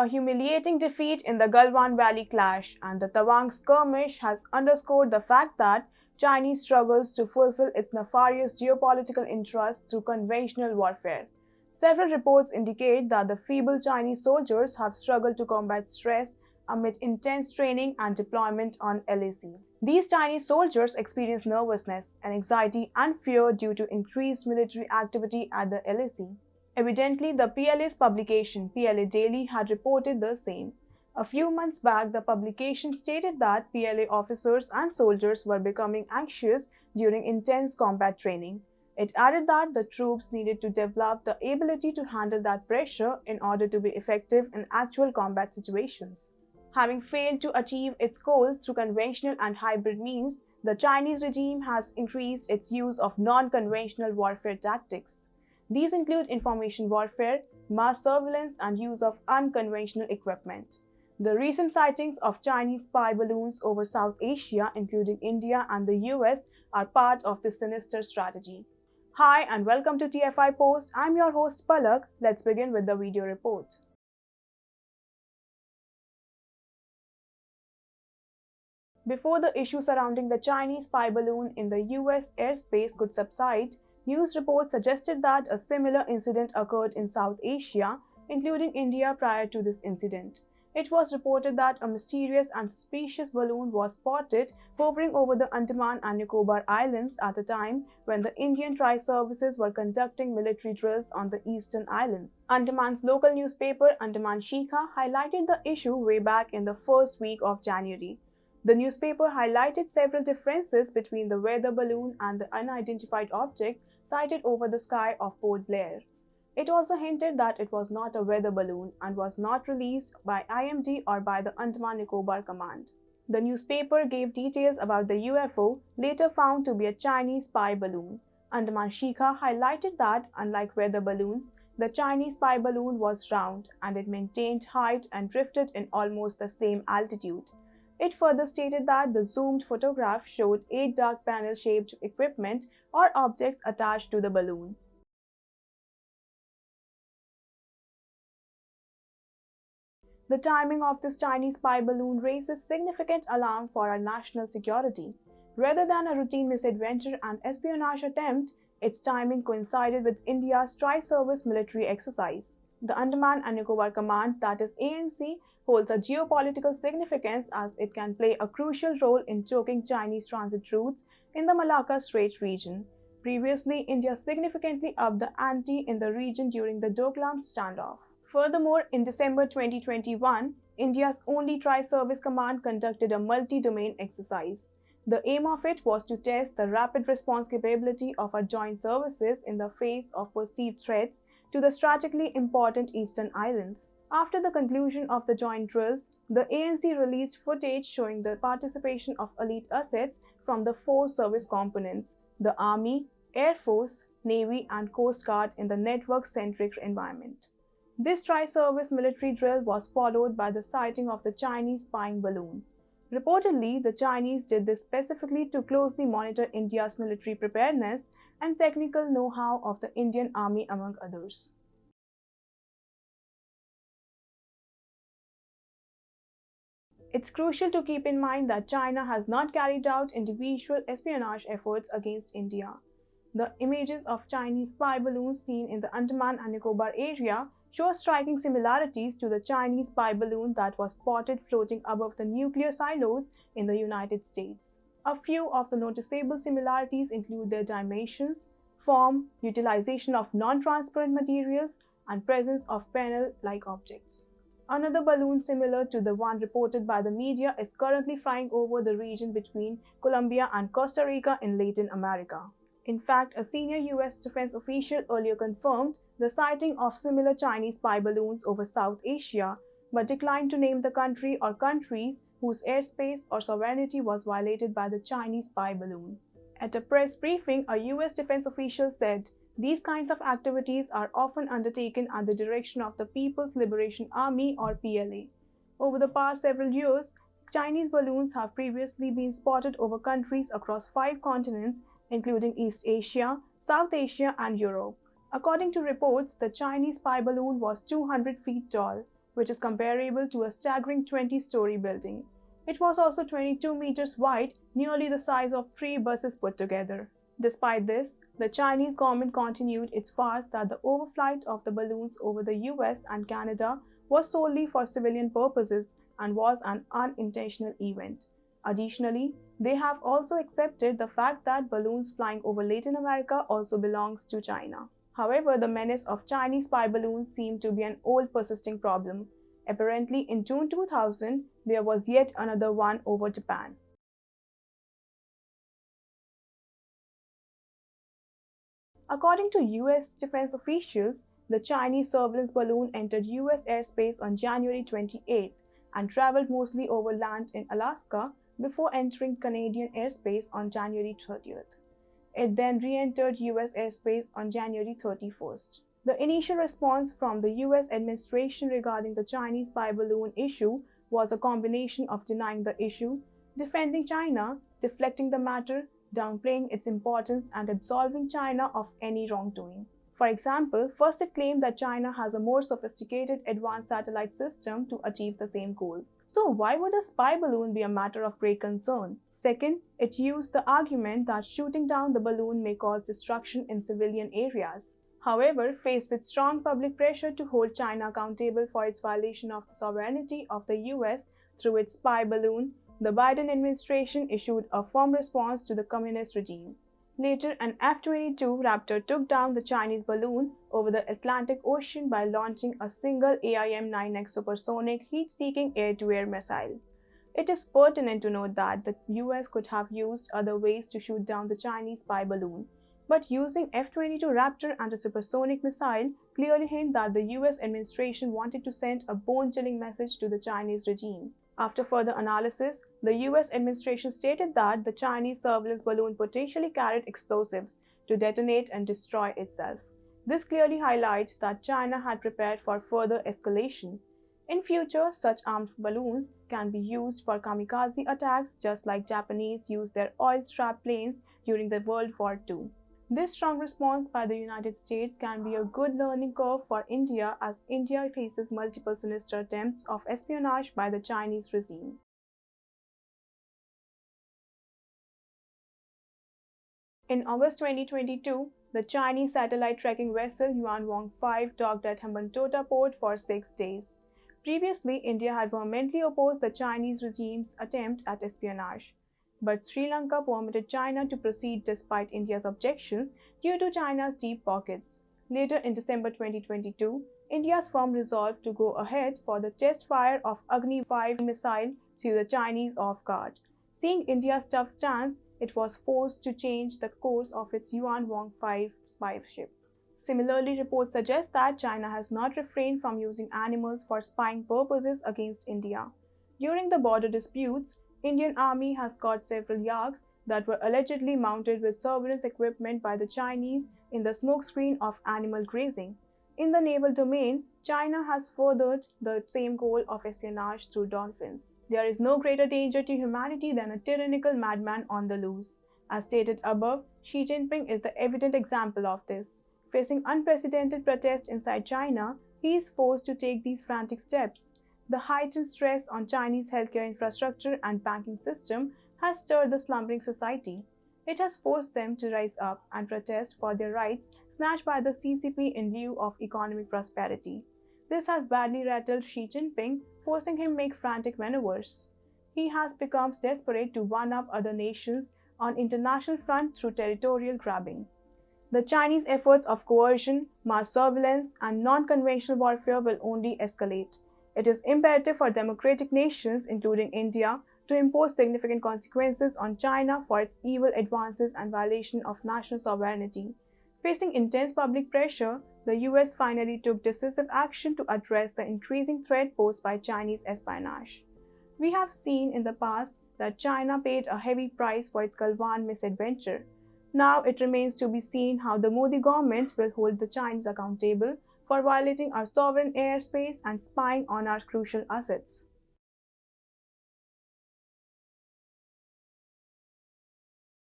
A humiliating defeat in the Galwan Valley clash and the Tawang skirmish has underscored the fact that China struggles to fulfill its nefarious geopolitical interests through conventional warfare. Several reports indicate that the feeble Chinese soldiers have struggled to combat stress amid intense training and deployment on LAC. These Chinese soldiers experience nervousness, anxiety, and fear due to increased military activity at the LAC. Evidently, the PLA's publication, PLA Daily, had reported the same. A few months back, the publication stated that PLA officers and soldiers were becoming anxious during intense combat training. It added that the troops needed to develop the ability to handle that pressure in order to be effective in actual combat situations. Having failed to achieve its goals through conventional and hybrid means, the Chinese regime has increased its use of non-conventional warfare tactics. These include information warfare, mass surveillance, and use of unconventional equipment. The recent sightings of Chinese spy balloons over South Asia, including India and the US, are part of this sinister strategy. Hi and welcome to TFIPost. I'm your host Palak. Let's begin with the video report. Before the issue surrounding the Chinese spy balloon in the US airspace could subside, news reports suggested that a similar incident occurred in South Asia, including India prior to this incident. It was reported that a mysterious and suspicious balloon was spotted hovering over the Andaman and Nicobar Islands at a time when the Indian tri-services were conducting military drills on the eastern island. Andaman's local newspaper, Andaman Shikha, highlighted the issue way back in the first week of January. The newspaper highlighted several differences between the weather balloon and the unidentified object sighted over the sky of Port Blair. It also hinted that it was not a weather balloon and was not released by IMD or by the Andaman Nicobar Command. The newspaper gave details about the UFO, later found to be a Chinese spy balloon. Andaman Shikha highlighted that, unlike weather balloons, the Chinese spy balloon was round and it maintained height and drifted in almost the same altitude. It further stated that the zoomed photograph showed 8 dark panel-shaped equipment or objects attached to the balloon. The timing of this Chinese spy balloon raises significant alarm for our national security. Rather than a routine misadventure and espionage attempt, its timing coincided with India's tri-service military exercise. The Andaman and Nicobar Command, that is ANC, holds a geopolitical significance as it can play a crucial role in choking Chinese transit routes in the Malacca Strait region. Previously, India significantly upped the ante in the region during the Doklam standoff. Furthermore, in December 2021, India's only tri-service command conducted a multi-domain exercise. The aim of it was to test the rapid response capability of our joint services in the face of perceived threats to the strategically important eastern islands. After the conclusion of the joint drills, the ANC released footage showing the participation of elite assets from the 4 service components: the Army, Air Force, Navy, and Coast Guard in the network-centric environment. This tri-service military drill was followed by the sighting of the Chinese spying balloon. Reportedly, the Chinese did this specifically to closely monitor India's military preparedness and technical know-how of the Indian Army, among others. It's crucial to keep in mind that China has not carried out individual espionage efforts against India. The images of Chinese spy balloons seen in the Andaman and Nicobar area show striking similarities to the Chinese spy balloon that was spotted floating above the nuclear silos in the United States. A few of the noticeable similarities include their dimensions, form, utilization of non-transparent materials, and presence of panel-like objects. Another balloon similar to the one reported by the media is currently flying over the region between Colombia and Costa Rica in Latin America. In fact, a senior US defense official earlier confirmed the sighting of similar Chinese spy balloons over South Asia, but declined to name the country or countries whose airspace or sovereignty was violated by the Chinese spy balloon. At a press briefing, a US defense official said, "These kinds of activities are often undertaken at the direction of the People's Liberation Army or PLA. Over the past several years, Chinese balloons have previously been spotted over countries across 5 continents, including East Asia, South Asia, and Europe." According to reports, the Chinese spy balloon was 200 feet tall, which is comparable to a staggering 20-story building. It was also 22 meters wide, nearly the size of 3 buses put together. Despite this, the Chinese government continued its farce that the overflight of the balloons over the US and Canada was solely for civilian purposes and was an unintentional event. Additionally, they have also accepted the fact that balloons flying over Latin America also belongs to China. However, the menace of Chinese spy balloons seemed to be an old persisting problem. Apparently, in June 2000, there was yet another one over Japan. According to US defense officials, the Chinese surveillance balloon entered US airspace on January 28 and traveled mostly over land in Alaska before entering Canadian airspace on January 30th. It then re-entered US airspace on January 31st. The initial response from the US administration regarding the Chinese spy balloon issue was a combination of denying the issue, defending China, deflecting the matter, downplaying its importance, and absolving China of any wrongdoing. For example, first it claimed that China has a more sophisticated advanced satellite system to achieve the same goals. So why would a spy balloon be a matter of great concern? Second, it used the argument that shooting down the balloon may cause destruction in civilian areas. However, faced with strong public pressure to hold China accountable for its violation of the sovereignty of the US through its spy balloon, the Biden administration issued a firm response to the communist regime. Later, an F-22 Raptor took down the Chinese balloon over the Atlantic Ocean by launching a single AIM-9X supersonic heat-seeking air-to-air missile. It is pertinent to note that the US could have used other ways to shoot down the Chinese spy balloon, but using F-22 Raptor and a supersonic missile clearly hinted that the US administration wanted to send a bone-chilling message to the Chinese regime. After further analysis, the US administration stated that the Chinese surveillance balloon potentially carried explosives to detonate and destroy itself. This clearly highlights that China had prepared for further escalation. In future, such armed balloons can be used for kamikaze attacks just like Japanese used their oil-strapped planes during the World War II. This strong response by the United States can be a good learning curve for India as India faces multiple sinister attempts of espionage by the Chinese regime. In August 2022, the Chinese satellite tracking vessel Yuanwang 5 docked at Hambantota port for 6 days. Previously, India had vehemently opposed the Chinese regime's attempt at espionage. But Sri Lanka permitted China to proceed despite India's objections due to China's deep pockets. Later in December 2022, India's firm resolve to go ahead for the test fire of Agni-5 missile threw the Chinese off guard. Seeing India's tough stance, it was forced to change the course of its Yuanwang 5 spy ship. Similarly, reports suggest that China has not refrained from using animals for spying purposes against India. During the border disputes, Indian Army has caught several yaks that were allegedly mounted with surveillance equipment by the Chinese in the smokescreen of animal grazing. In the naval domain, China has furthered the same goal of espionage through dolphins. There is no greater danger to humanity than a tyrannical madman on the loose. As stated above, Xi Jinping is the evident example of this. Facing unprecedented protest inside China, he is forced to take these frantic steps. The heightened stress on Chinese healthcare infrastructure and banking system has stirred the slumbering society. It has forced them to rise up and protest for their rights snatched by the CCP in lieu of economic prosperity. This has badly rattled Xi Jinping, forcing him to make frantic maneuvers. He has become desperate to one-up other nations on international front through territorial grabbing. The Chinese efforts of coercion, mass surveillance, and non-conventional warfare will only escalate. It is imperative for democratic nations, including India, to impose significant consequences on China for its evil advances and violation of national sovereignty. Facing intense public pressure, the US finally took decisive action to address the increasing threat posed by Chinese espionage. We have seen in the past that China paid a heavy price for its Galwan misadventure. Now it remains to be seen how the Modi government will hold the Chinese accountable for violating our sovereign airspace and spying on our crucial assets.